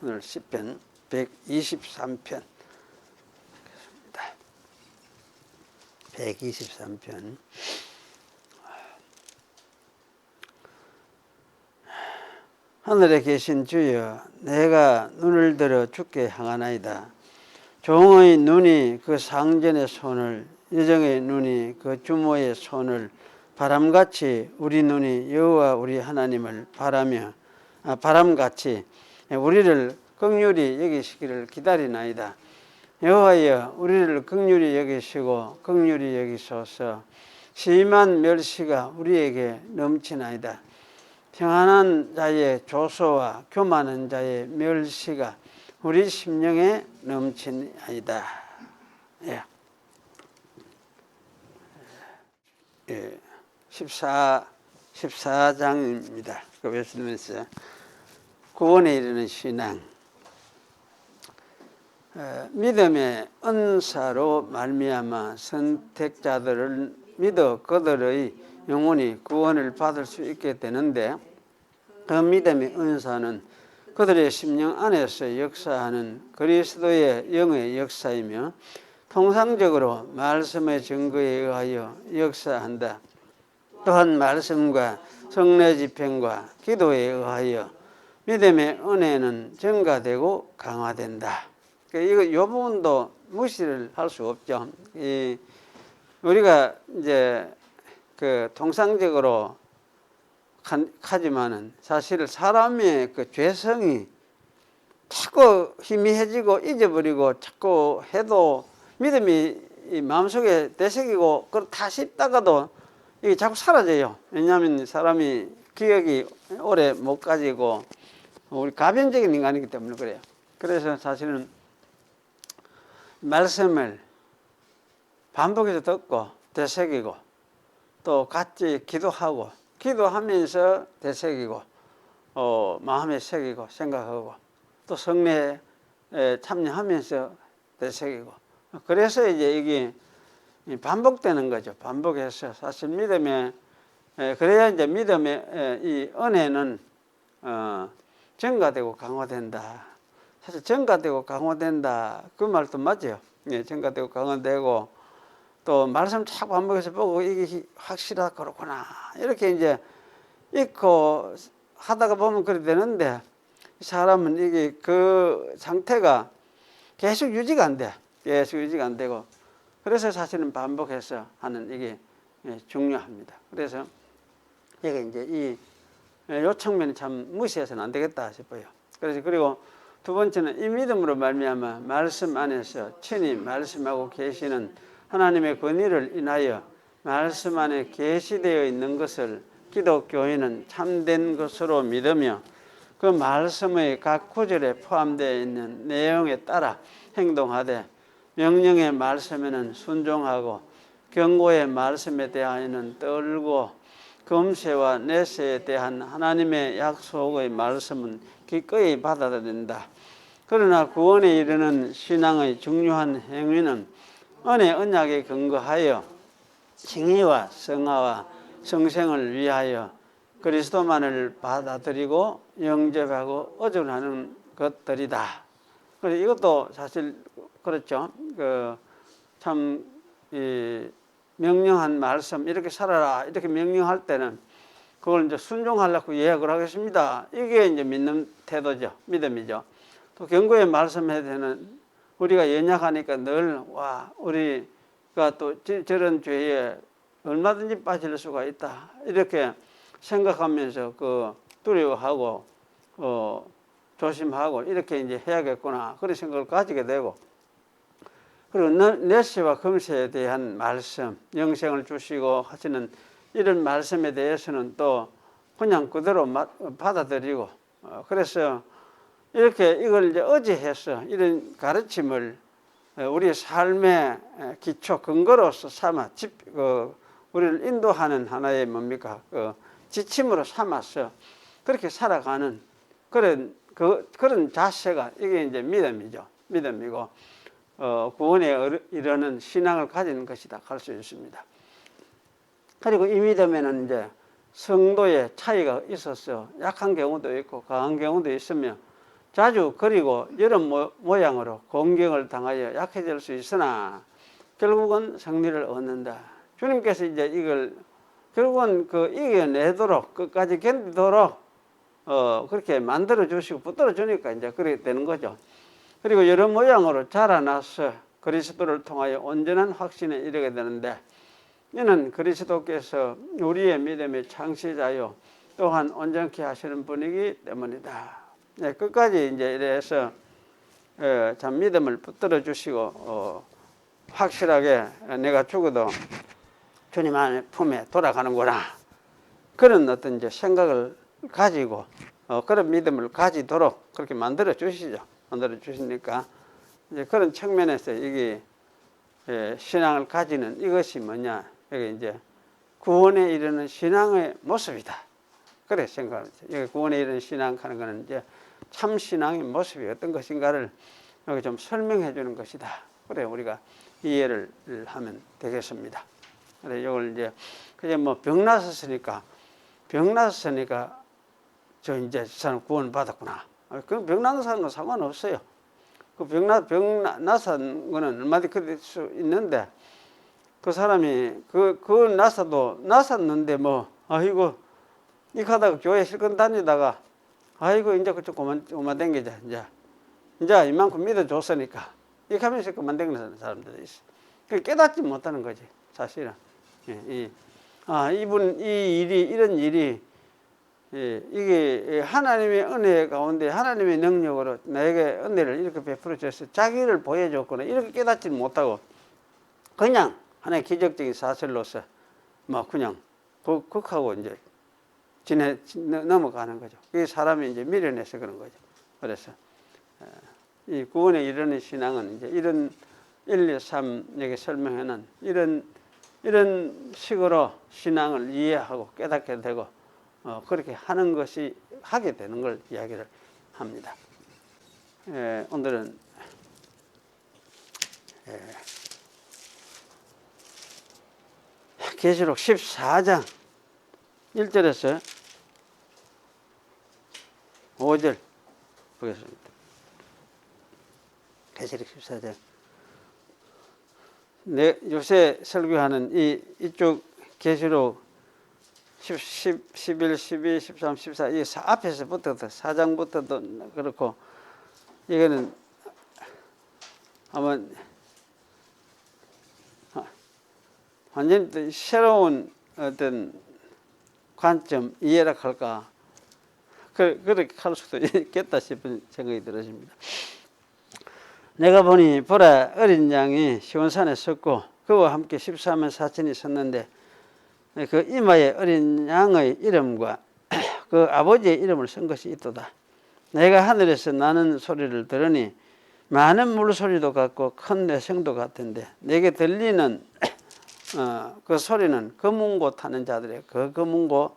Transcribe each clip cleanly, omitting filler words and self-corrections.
오늘 시편 123편 123편. 하늘에 계신 주여, 내가 눈을 들어 주께 향하나이다. 종의 눈이 그 상전의 손을, 여정의 눈이 그 주모의 손을 바람같이 우리 눈이 여호와 우리 하나님을 바람같이 우리를 긍휼히 여기시기를 기다리나이다. 여호와여, 우리를 긍휼히 여기시고 긍휼히 여기소서. 심한 멸시가 우리에게 넘치나이다. 평안한 자의 조소와 교만한 자의 멸시가 우리 심령에 넘치나이다. 예. 14장입니다. 그 말씀에서 구원에 이르는 신앙. 믿음의 은사로 말미암아 선택자들을 믿어 그들의 영혼이 구원을 받을 수 있게 되는데, 그 믿음의 은사는 그들의 심령 안에서 역사하는 그리스도의 영의 역사이며 통상적으로 말씀의 증거에 의하여 역사한다. 또한 말씀과 성례 집행과 기도에 의하여 믿음의 은혜는 증가되고 강화된다. 이 부분도 무시를 할 수 없죠. 우리가 이제 그 통상적으로 하지만은 사실 사람의 그 죄성이 자꾸 희미해지고 잊어버리고 자꾸 해도 믿음이 마음속에 되새기고 그렇다 싶다가도 이게 자꾸 사라져요. 왜냐하면 사람이 기억이 오래 못 가지고 우리 가변적인 인간이기 때문에 그래요. 그래서 사실은 말씀을 반복해서 듣고 되새기고 또 같이 기도하면서 되새기고 마음에 새기고 생각하고 또 성례에 참여하면서 되새기고, 그래서 이제 이게 반복되는 거죠. 반복해서 사실 믿음에 그래야 이제 믿음의 이 은혜는 증가되고 강화된다. 사실 증가되고 강화된다 그 말도 맞아요. 예, 증가되고 강화되고 또 말씀 자꾸 반복해서 보고 이게 확실하다 그렇구나 이렇게 이제 읽고 하다가 보면 그렇게 되는데, 사람은 이게 그 상태가 계속 유지가 안 돼. 계속 유지가 안 되고, 그래서 사실은 반복해서 하는 이게 중요합니다. 그래서 제가 이제 요 측면이 참 무시해서는 안 되겠다 싶어요. 그래서 그리고 두 번째는 이 믿음으로 말미암아 말씀 안에서 친히 말씀하고 계시는 하나님의 권위를 인하여 말씀 안에 계시되어 있는 것을 기독교인은 참된 것으로 믿으며 그 말씀의 각 구절에 포함되어 있는 내용에 따라 행동하되, 명령의 말씀에는 순종하고 경고의 말씀에 대하여는 떨고 금세와 내세에 대한 하나님의 약속의 말씀은 기꺼이 받아들인다. 그러나 구원에 이르는 신앙의 중요한 행위는 은혜 언약에 근거하여 칭의와 성화와 성생을 위하여 그리스도만을 받아들이고 영접하고 의존하는 것들이다. 그래서 이것도 사실 그렇죠. 명령한 말씀 이렇게 살아라 이렇게 명령할 때는 그걸 이제 순종하려고 예약을 하겠습니다. 이게 이제 믿는 태도죠. 믿음이죠. 또 경고의 말씀에 대해서는 우리가 연약하니까 늘 우리가 또 저런 죄에 얼마든지 빠질 수가 있다 이렇게 생각하면서 두려워하고 조심하고 이렇게 이제 해야겠구나 그런 생각을 가지게 되고, 그리고 내세와 금세에 대한 말씀, 영생을 주시고 하시는 이런 말씀에 대해서는 또 그냥 그대로 받아들이고, 그래서 이렇게 이걸 이제 의지해서 이런 가르침을 우리의 삶의 기초 근거로서 삼아 우리를 인도하는 하나의 지침으로 삼아서 그렇게 살아가는 그런 자세가 이게 이제 믿음이죠. 믿음이고 구원에 이르는 신앙을 가지는 것이다 할 수 있습니다. 그리고 이 믿음에는 이제 성도의 차이가 있어서 약한 경우도 있고 강한 경우도 있으며 자주 그리고 여러 모양으로 공경을 당하여 약해질 수 있으나 결국은 승리를 얻는다. 주님께서 이제 이걸 결국은 그 이겨내도록 끝까지 견디도록 그렇게 만들어 주시고 붙들어 주니까 이제 그렇게 되는 거죠. 그리고 여러 모양으로 자라나서 그리스도를 통하여 온전한 확신에 이르게 되는데, 이는 그리스도께서 우리의 믿음의 창시자요 또한 온전케 하시는 분이기 때문이다. 네, 끝까지 이제 이래서 참 믿음을 붙들어 주시고 확실하게 내가 죽어도 주님 안에 품에 돌아가는구나, 그런 어떤 이제 생각을 가지고 그런 믿음을 가지도록 그렇게 만들어 주시죠. 만들어 주시니까 이제 그런 측면에서 이게 신앙을 가지는 이것이 뭐냐, 이게 이제 구원에 이르는 신앙의 모습이다. 그래 생각합니다. 이게 구원에 이르는 신앙하는 것은 이제 참 신앙의 모습이 어떤 것인가를 여기 좀 설명해 주는 것이다. 그래 우리가 이해를 하면 되겠습니다. 그래 이걸 이제 그냥 뭐 병 났었으니까 저 이제 사람 구원 받았구나. 그 병 나는 사람은 상관없어요. 그 병 났은 거는 얼마든지 그럴 수 있는데, 그 사람이 그 났었는데 뭐 아이고 이렇게 하다가 교회 실컷 다니다가 아이고 이제 그쪽 그만 댕기자, 이제 이만큼 믿어줬으니까 이렇게 하면서 그만 댕기는 사람들이 있어. 깨닫지 못하는 거지 사실은. 이런 일이 이게 하나님의 은혜 가운데 하나님의 능력으로 나에게 은혜를 이렇게 베풀어 줘서 자기를 보여줬거나 이렇게 깨닫지는 못하고 그냥 하나의 기적적인 사실로서 막 그냥 극하고 이제 넘어가는 거죠. 이 사람이 이제 미련해서 그런 거죠. 그래서 이 구원에 이르는 신앙은 이제 이런 1, 2, 3 여기 설명하는 이런 식으로 신앙을 이해하고 깨닫게 되고 그렇게 하는 것이 하게 되는 걸 이야기를 합니다. 오늘은 계시록 14장 1절에서 5절 보겠습니다. 계시록 14장. 요새 설교하는 이쪽 계시록 11, 12, 13, 14 이 앞에서부터도 4장부터도 그렇고 이거는 아마 완전히 새로운 어떤 관점 이해라 할까, 그렇게 할 수도 있겠다 싶은 생각이 들었습니다. 내가 보니 보라 어린 양이 시온산에 섰고 그와 함께 14만 4천이 섰는데 그 이마에 어린 양의 이름과 그 아버지의 이름을 쓴 것이 있도다. 내가 하늘에서 나는 소리를 들으니 많은 물소리도 같고 큰 내성도 같은데 내게 들리는 그 소리는 검은고 타는 자들의 그 검은고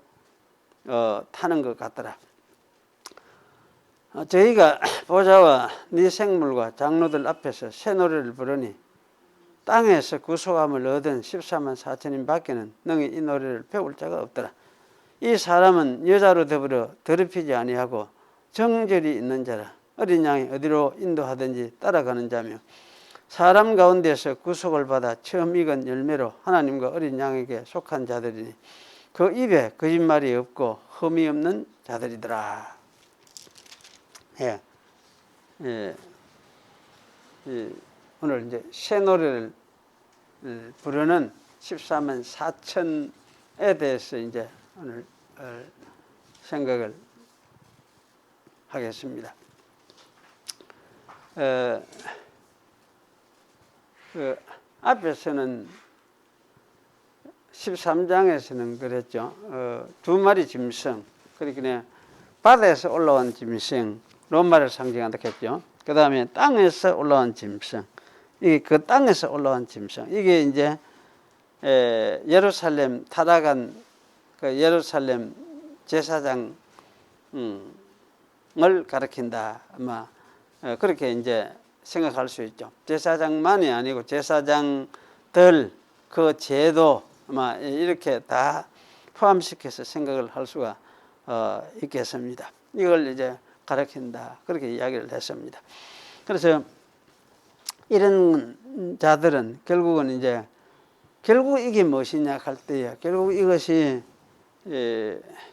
타는 것 같더라. 저희가 보좌와 네 생물과 장로들 앞에서 새 노래를 부르니 땅에서 구속함을 얻은 14만 4천인 밖에는 능히 이 노래를 배울 자가 없더라. 이 사람은 여자로 더불어 더럽히지 아니하고 정절이 있는 자라. 어린 양이 어디로 인도하든지 따라가는 자며 사람 가운데서 구속을 받아 처음 익은 열매로 하나님과 어린 양에게 속한 자들이니 그 입에 거짓말이 없고 흠이 없는 자들이더라. 오늘 이제 새 노래를 부르는 14만 4천에 대해서 이제 오늘 생각을 하겠습니다. 그 앞에서는 13장에서는 그랬죠. 두 마리 짐승, 그러니까 바다에서 올라온 짐승, 로마를 상징한다 했죠. 그 다음에 땅에서 올라온 짐승, 이게 그 땅에서 올라온 짐승, 이게 이제 예루살렘 타락한 그 예루살렘 제사장을 가리킨다. 아마 그렇게 이제 생각할 수 있죠. 제사장만이 아니고 제사장들 그 제도 아마 이렇게 다 포함시켜서 생각을 할 수가 있겠습니다. 이걸 이제 가리킨다. 그렇게 이야기를 했습니다. 그래서 이런 자들은 결국은 이제 결국 이게 무엇이냐 할 때에 결국 이것이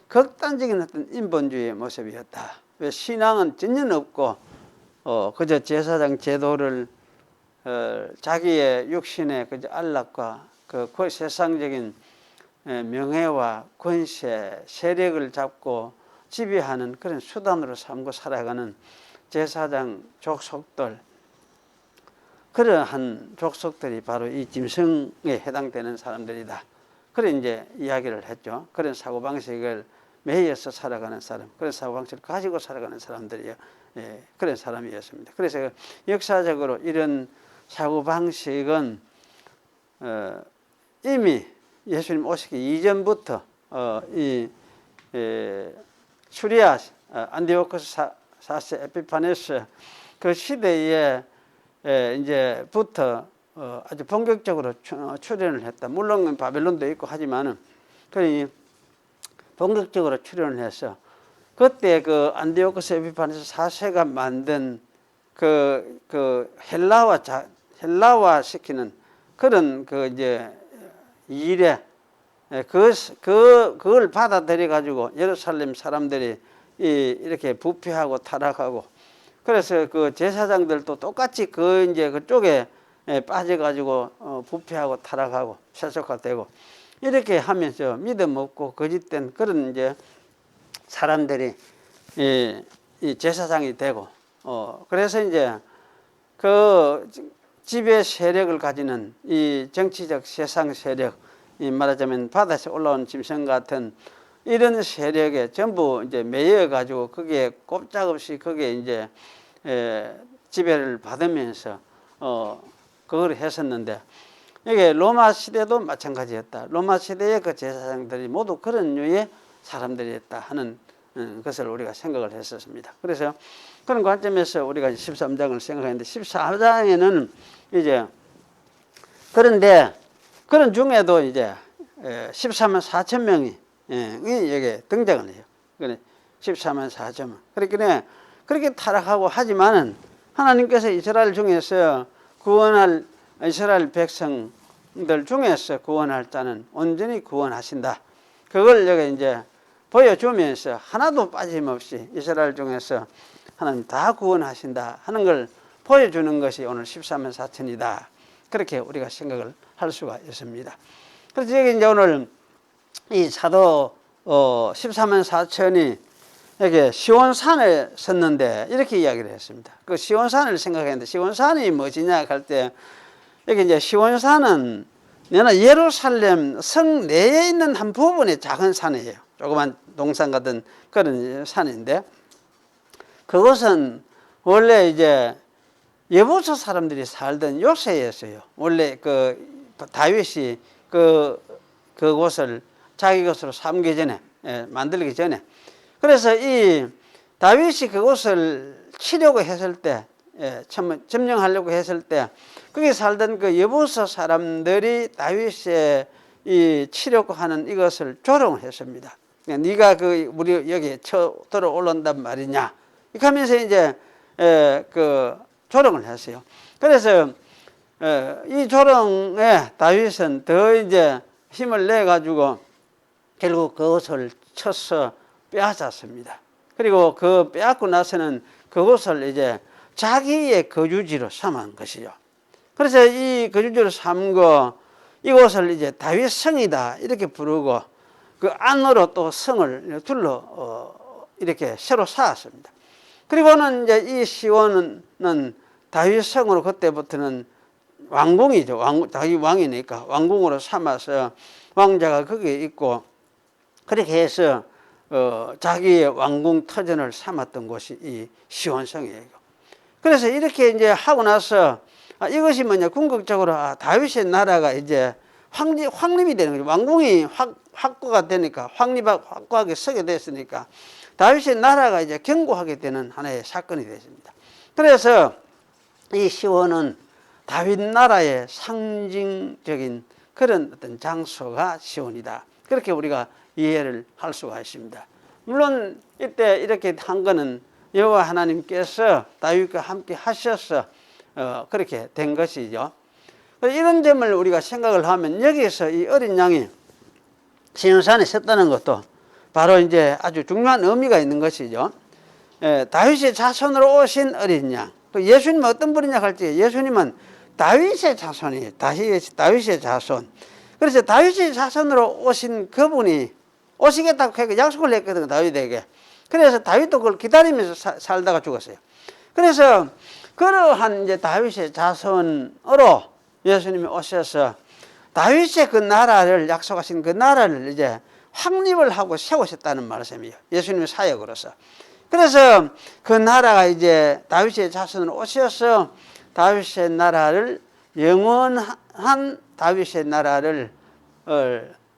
극단적인 어떤 인본주의의 모습이었다. 왜 신앙은 전혀 없고 그저 제사장 제도를 자기의 육신의 그저 안락과 그 세상적인 명예와 권세, 세력을 잡고 지배하는 그런 수단으로 삼고 살아가는 제사장 족속들, 그러한 족속들이 바로 이 짐승에 해당되는 사람들이다. 그래 이제 이야기를 했죠. 그런 사고방식을 매여서 살아가는 사람, 그런 사고방식을 가지고 살아가는 사람들이요. 그런 사람이었습니다. 그래서 역사적으로 이런 사고방식은 이미 예수님 오시기 이전부터 이 수리아 안디오코스 4세 에피파네스 그 시대에 이제부터 아주 본격적으로 출현을 했다. 물론 바벨론도 있고 하지만은 그러니 본격적으로 출현을 해서 그때 그 안디오코스 에피파네스 4세가 만든 그 헬라화 시키는 그런 그 이제 일에 그걸 받아들여 가지고 예루살렘 사람들이 이렇게 부패하고 타락하고 그래서 그 제사장들도 똑같이 이제 그쪽에 빠져 가지고 부패하고 타락하고 세속화되고 이렇게 하면서 믿음 없고 거짓된 그런 이제 사람들이 이 제사장이 되고 그래서 이제 그 지배 세력을 가지는 이 정치적 세상 세력, 이 말하자면 바다에서 올라온 짐승 같은 이런 세력에 전부 이제 매여 가지고 거기에 꼼짝없이 거기에 이제 지배를 받으면서 그걸 했었는데 이게 로마 시대도 마찬가지였다. 로마 시대의 그 제사장들이 모두 그런 류의 사람들이었다 하는 것을 우리가 생각을 했었습니다. 그래서 그런 관점에서 우리가 13장을 생각했는데 14장에는 이제 그런데 그런 중에도 이제 14만 4천 명이 여기에 등장을 해요. 그래 14만 4천 명. 그렇게 타락하고 하지만은 하나님께서 이스라엘 중에서 구원할 이스라엘 백성들 중에서 구원할 자는 온전히 구원하신다. 그걸 여기 이제 보여주면서 하나도 빠짐없이 이스라엘 중에서 하나님 다 구원하신다 하는 걸 보여주는 것이 오늘 14만 4천이다. 그렇게 우리가 생각을 할 수가 있습니다. 그래서 여기 이제 오늘 이 사도 14만 4천이 여기 시온산에 섰는데 이렇게 이야기를 했습니다. 그 시온산을 생각했는데 시온산이 무엇이냐 할 때 여기 이제 시온산은 예루살렘 성 내에 있는 한 부분의 작은 산이에요. 조그만 동산 같은 그런 산인데 그것은 원래 이제 여부서 사람들이 살던 요새였어요. 원래 그 다윗이 그곳을 자기 것으로 삼기 전에 만들기 전에 그래서 이 다윗이 그곳을 치려고 했을 때 점령하려고 했을 때 거기 살던 그 여부서 사람들이 다윗의 이 치려고 하는 이것을 조롱을 했습니다. 네가 우리 여기 쳐들어 올라온단 말이냐 이렇게 하면서 이제 그 조롱을 했어요. 그래서 이 조롱에 다윗은 더 이제 힘을 내 가지고 결국 그것을 쳐서 빼앗았습니다. 그리고 그 빼앗고 나서는 그것을 이제 자기의 거주지로 삼은 것이죠. 그래서 이 거주지로 삼고 이곳을 이제 다윗 성이다 이렇게 부르고 그 안으로 또 성을 둘러 이렇게 새로 쌓았습니다. 그리고는 이제 이 시온은 다윗 성으로 그때부터는 왕궁이죠. 다윗 왕이니까 왕궁으로 삼아서 왕자가 거기에 있고 그렇게 해서 자기의 왕궁 터전을 삼았던 곳이 이 시온성이에요. 그래서 이렇게 이제 하고 나서 이것이 뭐냐 궁극적으로 다윗의 나라가 이제 확립이 되는 거죠. 왕궁이 확고가 되니까 확고하게 서게 됐으니까 다윗의 나라가 이제 견고하게 되는 하나의 사건이 됐습니다. 그래서 이 시온은 다윗 나라의 상징적인 그런 어떤 장소가 시온이다. 그렇게 우리가 이해를 할 수가 있습니다. 물론 이때 이렇게 한 거는 여호와 하나님께서 다윗과 함께 하셔서 그렇게 된 것이죠. 이런 점을 우리가 생각을 하면 여기에서 이 어린 양이 시온산에 섰다는 것도 바로 이제 아주 중요한 의미가 있는 것이죠. 다윗의 자손으로 오신 어린 양. 또 예수님은 어떤 분이냐 할지 예수님은 다윗의 자손이에요. 다윗의 자손. 그래서 다윗의 자손으로 오신 그분이 오시겠다고 해서 약속을 했거든요, 다윗에게. 그래서 다윗도 그걸 기다리면서 살다가 죽었어요. 그래서 그러한 이제 다윗의 자손으로 예수님이 오셔서 다윗의 그 나라를 약속하신 그 나라를 이제 확립을 하고 세우셨다는 말씀이에요. 예수님의 사역으로서. 그래서 그 나라가 이제 다윗의 자손으로 오셔서 다윗의 나라를 영원한 다윗의 나라를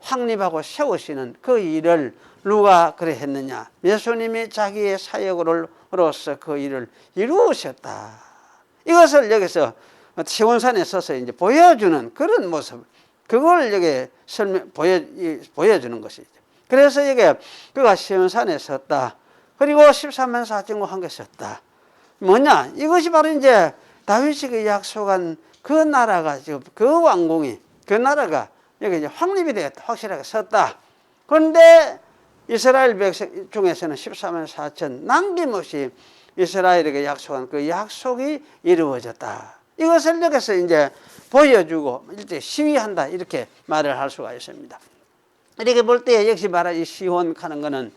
확립하고 세우시는 그 일을 누가 그래 했느냐? 예수님이 자기의 사역으로서 그 일을 이루셨다. 이것을 여기서 시온산에 서서 이제 보여주는 그런 모습, 그걸 여기 보여주는 것이죠. 그래서 이게 그가 시온산에 섰다. 그리고 13만 4천과 함께 섰다. 뭐냐? 이것이 바로 이제 다윗이 약속한 그 나라가 지금 그 왕궁이 그 나라가 여기 이제 확립이 되었다. 확실하게 섰다. 그런데 이스라엘 백성 중에서는 14만 4천 남김없이 이스라엘에게 약속한 그 약속이 이루어졌다. 이것을 여기서 이제 보여주고 이제 시위한다 이렇게 말을 할 수가 있습니다. 이렇게 볼 때 역시 말하 이 시온하는 거는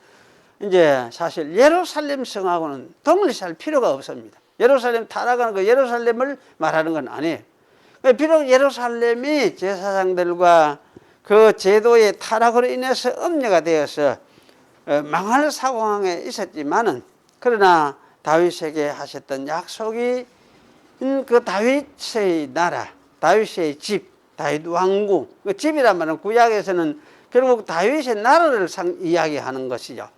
이제 사실 예루살렘 성하고는 동일시할 필요가 없습니다. 예루살렘 타락하는 그 예루살렘을 말하는 건 아니에요. 비록 예루살렘이 제사장들과 그 제도의 타락으로 인해서 음녀가 되어서 망할 상황에 있었지만은 그러나 다윗에게 하셨던 약속이 그 다윗의 나라, 다윗의 집, 다윗 왕궁. 그 집이란 말은 구약에서는 결국 다윗의 나라를 이야기하는 것이죠.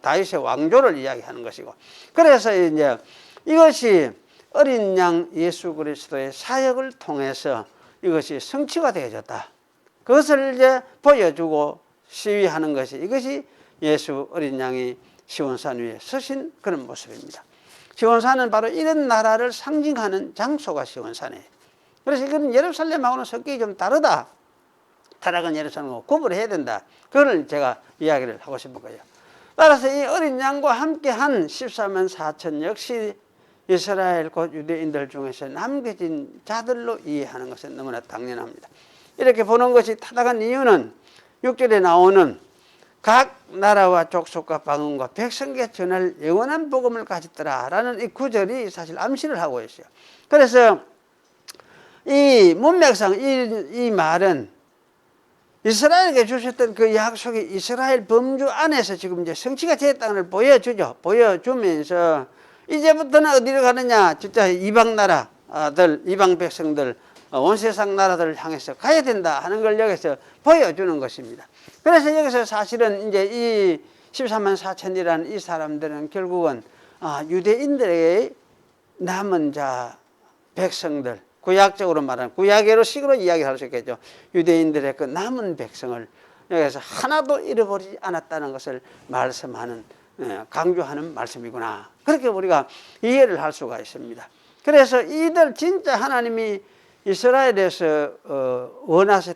다윗의 왕조를 이야기하는 것이고. 그래서 이제 이것이 어린 양 예수 그리스도의 사역을 통해서 이것이 성취가 되어졌다. 그것을 이제 보여주고 시위하는 것이 이것이 예수 어린 양이 시온산 위에 서신 그런 모습입니다. 시온산은 바로 이런 나라를 상징하는 장소가 시온산이에요. 그래서 이건 예루살렘하고는 성격이 좀 다르다. 타락한 예루살렘하고 구분을 해야 된다. 그걸 제가 이야기를 하고 싶은 거예요. 따라서 이 어린 양과 함께한 14만 4천 역시 이스라엘 곧 유대인들 중에서 남겨진 자들로 이해하는 것은 너무나 당연합니다. 이렇게 보는 것이 타당한 이유는 6절에 나오는 각 나라와 족속과 방언과 백성에게 전할 영원한 복음을 가졌더라 라는 이 구절이 사실 암시를 하고 있어요. 그래서 이 문맥상 이 말은 이스라엘에게 주셨던 그 약속이 이스라엘 범주 안에서 지금 이제 성취가 됐다는 걸 보여주죠. 보여주면서 이제부터는 어디로 가느냐? 진짜 이방 나라들, 이방 백성들, 온 세상 나라들을 향해서 가야 된다 하는 걸 여기서 보여주는 것입니다. 그래서 여기서 사실은 이제 이 14만 4천이라는 이 사람들은 결국은 유대인들의 남은 자 백성들, 구약적으로 말하는 구약으로 식으로 이야기할 수 있겠죠. 유대인들의 그 남은 백성을 여기서 하나도 잃어버리지 않았다는 것을 말씀하는, 강조하는 말씀이구나. 그렇게 우리가 이해를 할 수가 있습니다. 그래서 이들 진짜 하나님이 이스라엘에서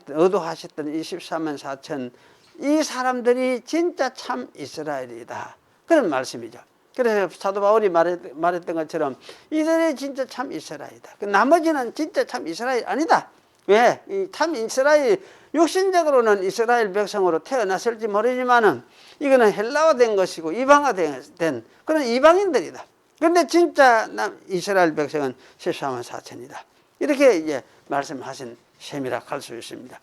의도하셨던 이 14만 4천 이 사람들이 진짜 참 이스라엘이다. 그런 말씀이죠. 그래서 사도 바울이 말했던 것처럼 이들이 진짜 참 이스라엘이다. 나머지는 진짜 참 이스라엘 아니다. 왜? 참 이스라엘, 육신적으로는 이스라엘 백성으로 태어났을지 모르지만은 이거는 헬라화된 것이고 이방화된 그런 이방인들이다. 그런데 진짜 이스라엘 백성은 14만 4천이다. 이렇게 이제 말씀하신 셈이라 할 수 있습니다.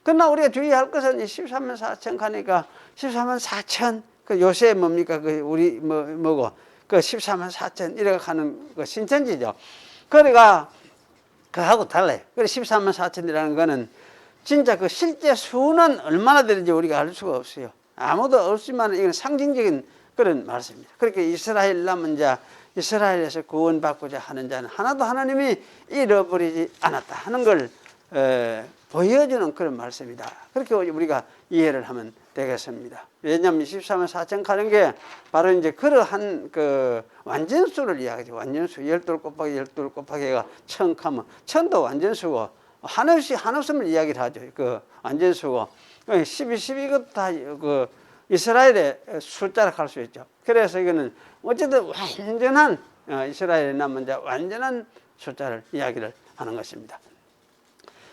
그러나 우리가 주의할 것은 이 14만 4천 가니까 14만 4천 그 요새 뭡니까? 그 우리 뭐고 그 14만 4천 이렇게 하는 그 신천지죠. 그러니까 그하고 달라요. 그래 14만 4천이라는 거는 진짜 그 실제 수는 얼마나 되는지 우리가 알 수가 없어요. 아무도 없지만 이건 상징적인 그런 말씀입니다. 그렇게 이스라엘 남은 자, 이스라엘에서 구원받고자 하는 자는 하나도 하나님이 잃어버리지 않았다 하는 걸 보여주는 그런 말씀이다. 그렇게 우리가 이해를 하면 되겠습니다. 왜냐하면 23만 4천 가는 게 바로 이제 그러한 그 완전수를 이야기하죠. 완전수 12 곱하기 12 곱하기가 1000 하면 1000도 완전수고 한없음을 이야기를 하죠. 그 완전수고 12, 12것 다 그 이스라엘의 숫자라 할 수 있죠. 그래서 이거는 어쨌든 완전한 이스라엘에 남은 자 완전한 숫자를 이야기를 하는 것입니다.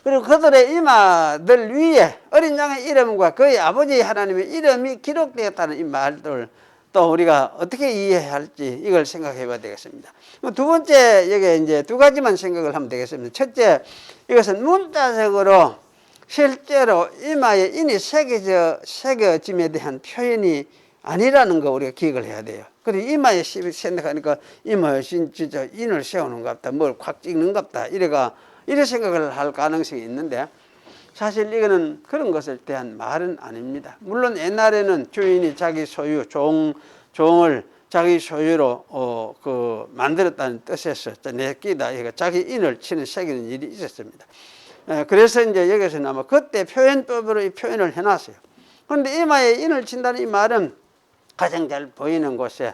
그리고 그들의 이마들 위에 어린 양의 이름과 그의 아버지 하나님의 이름이 기록되었다는 이 말들 또 우리가 어떻게 이해해야 할지 이걸 생각해 봐야 되겠습니다. 두 번째, 여기 이제 두 가지만 생각을 하면 되겠습니다. 첫째, 이것은 문자적으로 실제로 이마에 인이 새겨짐에 대한 표현이 아니라는 거 우리가 기억을 해야 돼요. 그리고 이마에 생각하니까 이마에 진짜 인을 세우는갑다, 뭘 콱 찍는갑다, 이래 생각을 할 가능성이 있는데 사실 이거는 그런 것에 대한 말은 아닙니다. 물론 옛날에는 주인이 자기 소유, 종을 자기 소유로 만들었다는 뜻에서 내끼다, 자기 인을 치는 새기는 일이 있었습니다. 그래서 이제 여기서는 아마 그때 표현법으로 이 표현을 해놨어요. 그런데 이마에 인을 친다는 이 말은 가장 잘 보이는 곳에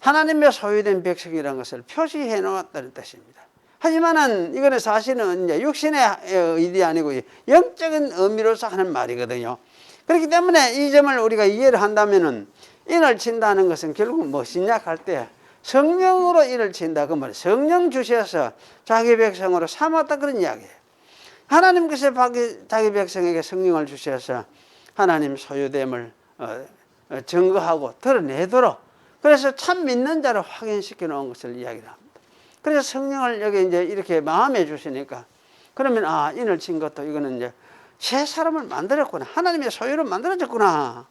하나님의 소유된 백성이라는 것을 표시해 놓았다는 뜻입니다. 하지만은 이거는 사실은 이제 육신의 의도 아니고 영적인 의미로서 하는 말이거든요. 그렇기 때문에 이 점을 우리가 이해를 한다면은 인을 친다는 것은 결국 무엇이냐 할 때 성령으로 인을 친다 그 말이에요. 성령 주셔서 자기 백성으로 삼았다 그런 이야기예요. 하나님께서 자기 백성에게 성령을 주셔서 하나님 소유됨을 증거하고 드러내도록 그래서 참 믿는 자를 확인시켜 놓은 것을 이야기를 합니다. 그래서 성령을 여기 이제 이렇게 마음에 주시니까 그러면 인을 친 것도 이거는 이제 새 사람을 만들었구나. 하나님의 소유로 만들어졌구나.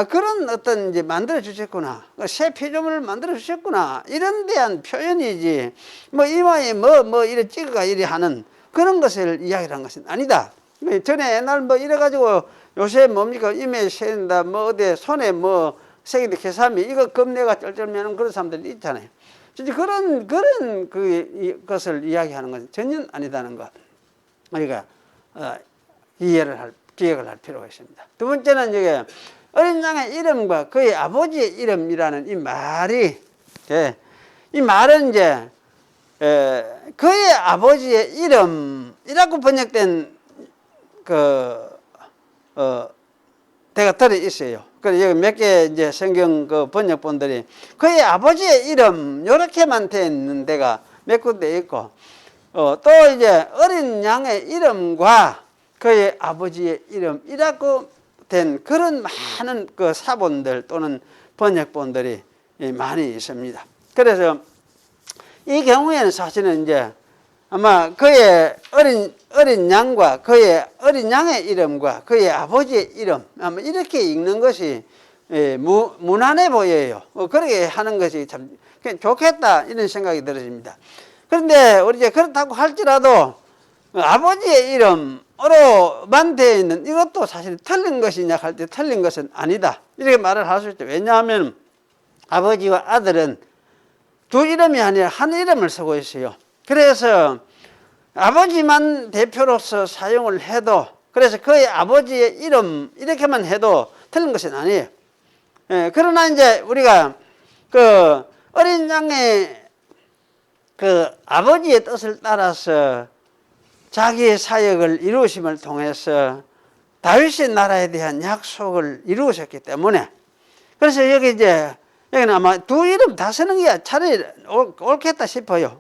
그런 어떤 이제 만들어 주셨구나. 새 피조물을 만들어 주셨구나. 이런 대한 표현이지. 이마에 이래 찍어가 이래 하는 그런 것을 이야기를 한 것은 아니다. 전에 옛날 이래가지고 요새 뭡니까? 이마에 새긴다, 어디 손에 새긴다, 개삼이 이거 겁내가 쩔쩔매는 그런 사람들이 있잖아요. 진짜 그런 것을 이야기하는 것은 전혀 아니다는 것. 우리가 기억을 할 필요가 있습니다. 두 번째는 이게 어린 양의 이름과 그의 아버지의 이름이라는 이 말이, 이 말은 이제 그의 아버지의 이름이라고 번역된 대가 들어 있어요. 그래서 여기 몇 개 이제 성경 번역본들이 그의 아버지의 이름 요렇게만 돼 있는 데가 몇 군데 있고, 또 이제 어린 양의 이름과 그의 아버지의 이름이라고 된 그런 많은 사본들 또는 번역본들이 많이 있습니다. 그래서 이 경우에는 사실은 이제 아마 그의 어린 양과 그의 어린 양의 이름과 그의 아버지의 이름 아마 이렇게 읽는 것이 무난해 보여요. 그렇게 하는 것이 참 좋겠다 이런 생각이 들어집니다. 그런데 우리 이제 그렇다고 할지라도 아버지의 이름으로만 되어 있는 이것도 사실 틀린 것이냐 할 때 틀린 것은 아니다 이렇게 말을 할 수 있죠. 왜냐하면 아버지와 아들은 두 이름이 아니라 한 이름을 쓰고 있어요. 그래서 아버지만 대표로서 사용을 해도 그래서 그의 아버지의 이름 이렇게만 해도 틀린 것은 아니에요. 그러나 이제 우리가 어린 양의 아버지의 뜻을 따라서 자기의 사역을 이루심을 통해서 다윗의 나라에 대한 약속을 이루셨기 때문에 그래서 여기는 아마 두 이름 다 쓰는 게 차라리 옳겠다 싶어요.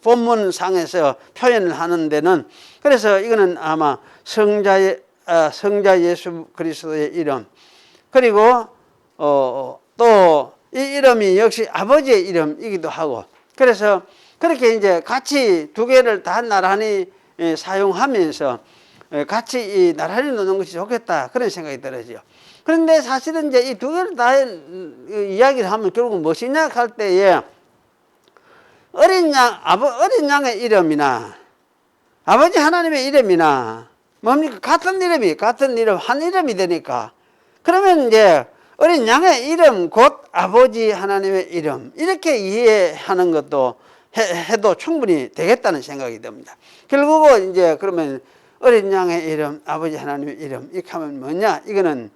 본문상에서 표현을 하는 데는. 그래서 이거는 아마 성자 예수 그리스도의 이름. 그리고, 또 이 이름이 역시 아버지의 이름이기도 하고. 그래서 그렇게 이제 같이 두 개를 다 나란히 사용하면서 같이 나란히 놓는 것이 좋겠다. 그런 생각이 들어요. 그런데 사실은 이제 이 두 개를 다 이야기를 하면 결국 무엇이냐 할 때에 어린 양의 이름이나 아버지 하나님의 이름이나 뭡니까? 같은 이름, 한 이름이 되니까 그러면 이제 어린 양의 이름 곧 아버지 하나님의 이름 이렇게 이해하는 것도 해도 충분히 되겠다는 생각이 듭니다. 결국은 이제 그러면 어린 양의 이름, 아버지 하나님의 이름. 이렇게 하면 뭐냐? 이거는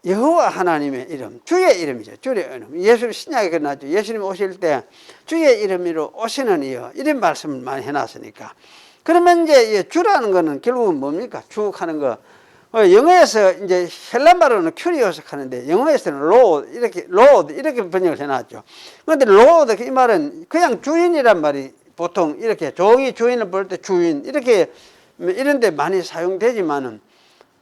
여호와 하나님의 이름, 주의 이름이죠. 주의 이름. 예수님 신약에 그러나죠. 예수님 오실 때 주의 이름으로 오시는 이여, 이런 말씀을 많이 해놨으니까. 그러면 이제 주라는 거는 결국은 뭡니까? 주 하는 거. 영어에서 이제 헬란 말로는 큐리오스 하는데 영어에서는 로드 이렇게 번역을 해놨죠. 그런데 로드 이 말은 그냥 주인이란 말이 보통 이렇게 종이 주인을 볼 때 주인 이렇게 이런데 많이 사용되지만은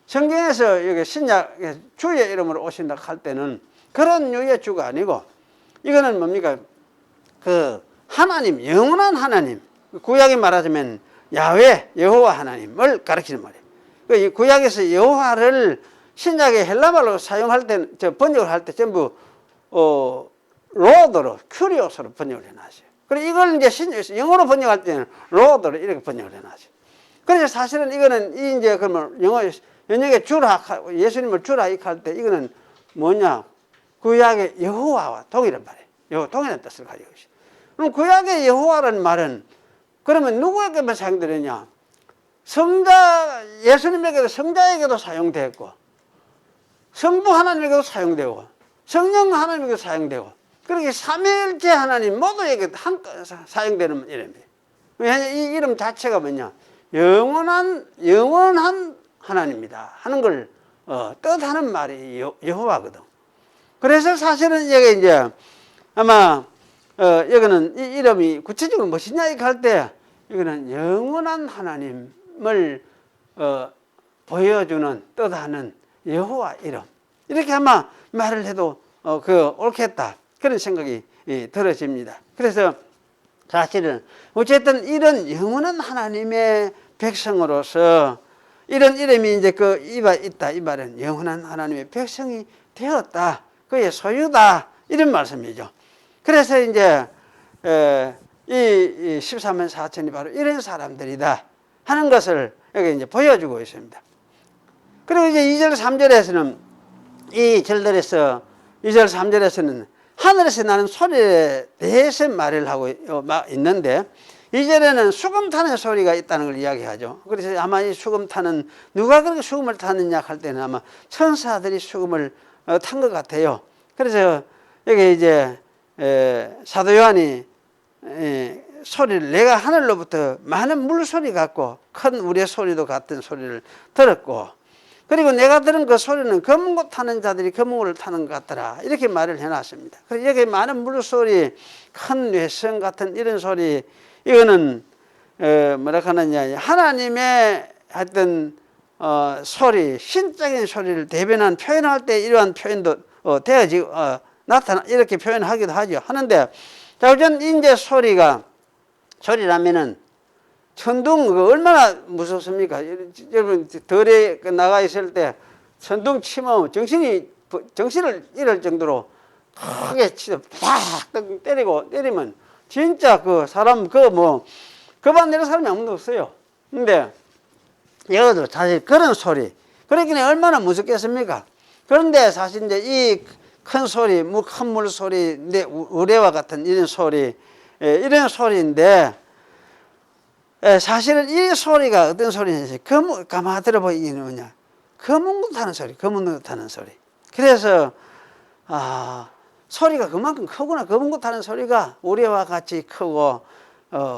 성경에서 여기 신약 주의 이름으로 오신다 할 때는 그런 류의 주가 아니고 이거는 뭡니까? 그 하나님, 영원한 하나님, 구약에 말하자면 야훼, 여호와 하나님을 가리키는 말이에요. 그 구약에서 여호와를 신약의 헬라말로 사용할 때, 번역을 할 때 전부 로드로, 큐리오스로 번역을 해놨어요. 그리고 이걸 이제 영어로 번역할 때는 로드로 이렇게 번역을 해놨어요. 그래서 사실은 이거는 이제 그러면 연역의 주라, 예수님을 주라 이렇게 할 때 이거는 뭐냐? 구약의 여호와와 동일한 말이에요. 동일한 뜻을 가지고 있어요. 그럼 구약의 여호와라는 말은 그러면 누구에게만 사용되느냐? 예수님에게도 성자에게도 사용되고, 성부 하나님에게도 사용되고, 성령 하나님에게도 사용되고, 그렇게 삼위일체 하나님 모두에게 사용되는 이름이에요. 왜냐하면 이 이름 자체가 뭐냐? 영원한 하나님이다 하는 걸 뜻하는 말이 여호와거든. 그래서 사실은 이게 이제 아마 여기는 이 이름이 구체적으로 무엇이냐 이렇게 할 때 이거는 영원한 하나님을 보여주는 뜻하는 여호와 이름 이렇게 아마 말을 해도 옳겠다 그런 생각이 들어집니다. 그래서 사실은 어쨌든 이런 영원한 하나님의 백성으로서 이런 이름이 이제 있다. 이 말은 영원한 하나님의 백성이 되었다. 그의 소유다. 이런 말씀이죠. 그래서 이제, 이 13만 4천이 바로 이런 사람들이다. 하는 것을 여기 이제 보여주고 있습니다. 그리고 이제 2절, 3절에서는 이 절들에서 2절, 3절에서는 하늘에서 나는 소리에 대해서 말을 하고 있는데 2절에는 수금 타는 소리가 있다는 걸 이야기하죠. 그래서 아마 이 수금 타는, 누가 그렇게 수금을 타느냐 할 때는 아마 천사들이 수금을 탄 것 같아요. 그래서 여기 이제 사도 요한이 소리를 내가 하늘로부터 많은 물소리 같고 큰 우리의 소리도 같은 소리를 들었고 그리고 내가 들은 그 소리는 검은고 타는 자들이 검은고를 타는 것 같더라. 이렇게 말을 해놨습니다. 그래서 여기 많은 물소리, 큰 뇌성 같은 이런 소리, 이거는 뭐라 하느냐, 하나님의 하여튼 소리, 신적인 소리를 대변한 표현할 때 이러한 표현도 되어지고 이렇게 표현하기도 하죠. 하는데 자, 우선 이제 소리라면은 천둥 얼마나 무섭습니까? 여러분 덜에 나가 있을 때 천둥 치면 정신을 잃을 정도로 크게 치서 팍 때리면 진짜 그 사람 그만 내는 사람이 아무도 없어요. 근데 여러분 사실 그런 소리 그러긴 얼마나 무섭겠습니까? 그런데 사실 이제 이 큰 소리, 큰 물소리, 우레와 같은 이런 소리, 이런 소리인데 사실은 이 소리가 어떤 소리인지 가만히 들어보면 이게 뭐냐? 검은고 타는 소리, 검은고 타는 소리. 그래서 소리가 그만큼 크구나. 검은고 타는 소리가 우리와 같이 크고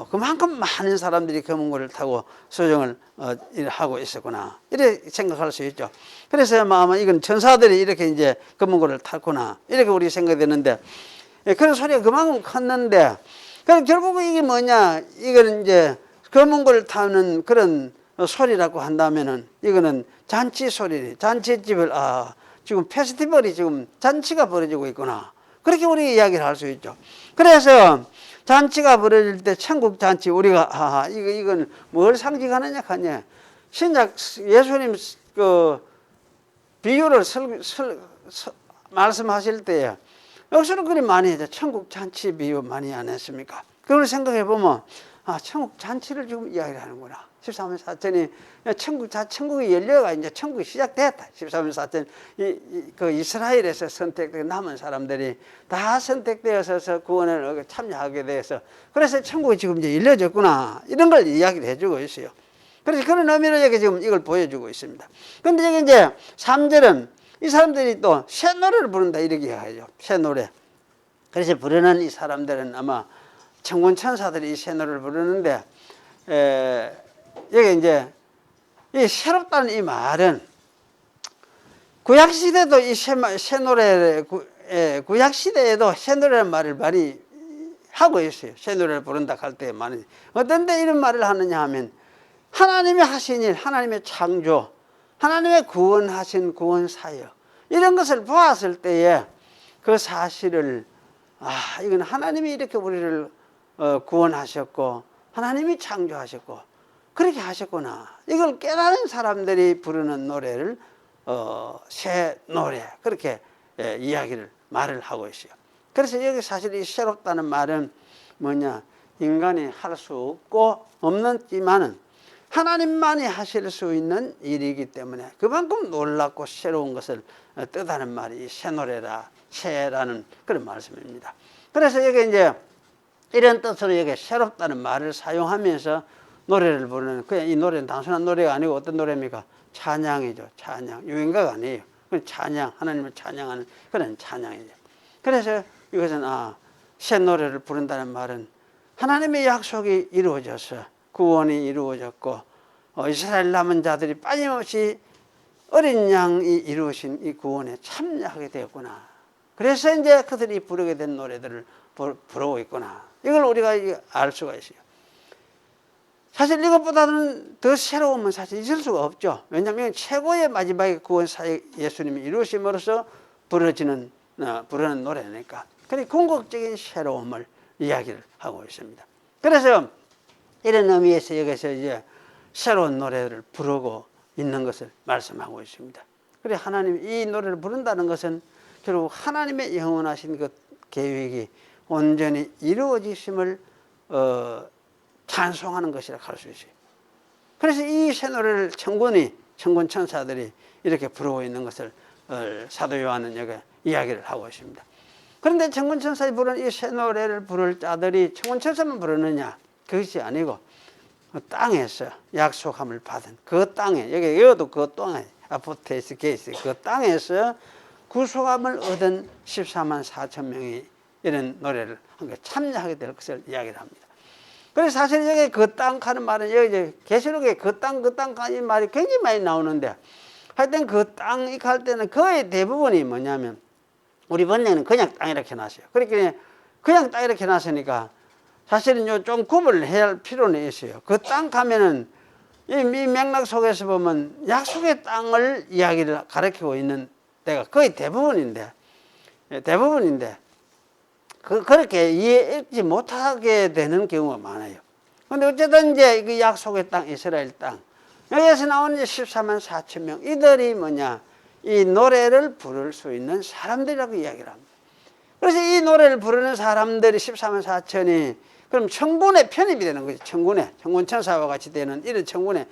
그만큼 많은 사람들이 검은고를 타고 수정을 하고 있었구나. 이렇게 생각할 수 있죠. 그래서 아마 이건 천사들이 이렇게 이제 검은고를 탔구나. 이렇게 우리 생각이 되는데 그런 소리가 그만큼 컸는데 그럼 결국은 이게 뭐냐? 이거는 이제 검은고를 타는 그런 소리라고 한다면은 이거는 잔치 소리, 잔치집을 지금 페스티벌이 지금 잔치가 벌어지고 있구나. 그렇게 우리 이야기를 할 수 있죠. 그래서 잔치가 벌어질 때 천국 잔치 우리가 이건 뭘 상징하느냐 하냐 신약 예수님 비유를 말씀하실 때에 여기서는 그리 많이 하죠. 천국 잔치 비유 많이 안 했습니까? 그걸 생각해 보면 천국 잔치를 지금 이야기를 하는구나. 13만 4천이 천국이 열려가 이제 천국이 시작됐다. 13만 4천 그 이스라엘에서 선택된 남은 사람들이 다 선택되어서 구원을 참여하게 돼서 그래서 천국이 지금 이제 열려졌구나. 이런 걸 이야기를 해주고 있어요. 그래서 그런 의미로 여기 지금 이걸 보여주고 있습니다. 그런데 여기 이제 3절은 이 사람들이 또 새 노래를 부른다 이렇게 하죠. 새 노래. 그래서 부르는 이 사람들은 아마 천군 천사들이 이 새 노래를 부르는데, 여기 이제 이 새롭다는 이 말은 구약 시대도 이 새 노래, 구약 시대에도 새 노래라는 말을 많이 하고 있어요. 새 노래를 부른다 할 때 많이. 어떤 데 이런 말을 하느냐 하면 하나님이 하신 일, 하나님의 창조, 하나님의 구원하신 구원 사역, 이런 것을 보았을 때에 그 사실을, 이건 하나님이 이렇게 우리를 구원하셨고 하나님이 창조하셨고 그렇게 하셨구나, 이걸 깨달은 사람들이 부르는 노래를 새 노래, 그렇게 이야기를 말을 하고 있어요. 그래서 여기 사실 이 새롭다는 말은 뭐냐, 인간이 할 수 없고 없는지만은 하나님만이 하실 수 있는 일이기 때문에 그만큼 놀랍고 새로운 것을 뜻하는 말이 새 노래라, 새라는 그런 말씀입니다. 그래서 여기 이제 이런 뜻으로 여기 새롭다는 말을 사용하면서 노래를 부르는, 그냥 이 노래는 단순한 노래가 아니고 어떤 노래입니까? 찬양이죠. 찬양. 유행가가 아니에요. 찬양, 하나님을 찬양하는 그런 찬양이죠. 그래서 이것은 새 노래를 부른다는 말은 하나님의 약속이 이루어져서 구원이 이루어졌고 이스라엘 남은 자들이 빠짐없이 어린 양이 이루어진 이 구원에 참여하게 되었구나. 그래서 이제 그들이 부르게 된 노래들을 부르고 있구나. 이걸 우리가 알 수가 있어요. 사실 이것보다는 더 새로움은 사실 있을 수가 없죠. 왜냐하면 최고의 마지막에 구원 사역 예수님이 이루심으로써 부르는 노래니까. 그러니 궁극적인 새로움을 이야기를 하고 있습니다. 그래서 이런 의미에서 여기서 이제 새로운 노래를 부르고 있는 것을 말씀하고 있습니다. 그래, 하나님 이 노래를 부른다는 것은 결국 하나님의 영원하신 그 계획이 온전히 이루어지심을 찬송하는 것이라 할 수 있어요. 그래서 이 새 노래를 천군 천사들이 이렇게 부르고 있는 것을 사도 요한은 여기 이야기를 하고 있습니다. 그런데 천군 천사들이 부르는 이 새 노래를 부를 자들이 천군 천사만 부르느냐? 그것이 아니고 땅에서 약속함을 받은 그 땅에, 여기도 그 땅에, 아포테스 게이스, 그 땅에서 구속함을 얻은 14만 4천 명이 이런 노래를 참여하게 될 것을 이야기를 합니다. 그래서 사실 여기 그 땅 하는 말은 여기 계시록에 그 땅 하는 말이 굉장히 많이 나오는데, 하여튼 그 땅 이렇게 할 때는 거의 대부분이 뭐냐면 우리 번역은 그냥 땅 이렇게 놨어요. 그러니까 그냥 땅 이렇게 놨으니까 사실은 좀 구분을 해야 할 필요는 있어요. 그 땅 가면은 이 맥락 속에서 보면 약속의 땅을 이야기를 가리키고 있는 데가 거의 대부분인데 그렇게 이해하지 못하게 되는 경우가 많아요. 근데 어쨌든 이제 그 약속의 땅, 이스라엘 땅, 여기에서 나오는 14만 4천 명, 이들이 뭐냐, 이 노래를 부를 수 있는 사람들이라고 이야기를 합니다. 그래서 이 노래를 부르는 사람들이 14만 4천이 그럼 천군에 편입이 되는 거죠. 천군 천사와 같이 되는 이런 천군에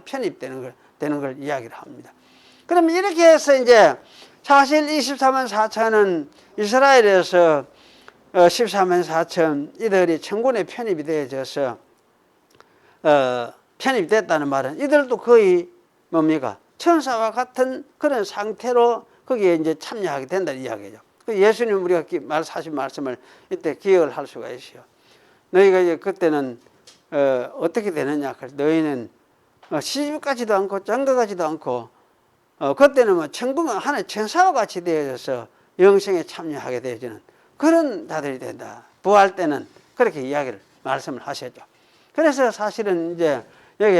편입되는 걸 이야기를 합니다. 그럼 이렇게 해서 이제 사실 24만 4천은 이스라엘에서 14만 4천 이들이 천군에 편입이 되어져서 편입됐다는 말은 이들도 거의 뭡니까? 천사와 같은 그런 상태로 거기에 이제 참여하게 된다는 이야기죠. 예수님 우리가 하신 말씀을 이때 기억을 할 수가 있어요. 너희가 이제 그때는 어떻게 되느냐? 너희는 시집가지도 않고 장가가지도 않고 그때는 뭐 천국은 하나의 천사와 같이 되어져서 영생에 참여하게 되어지는 그런 자들이 된다. 부활 때는 그렇게 말씀을 하셨죠. 그래서 사실은 이제 여기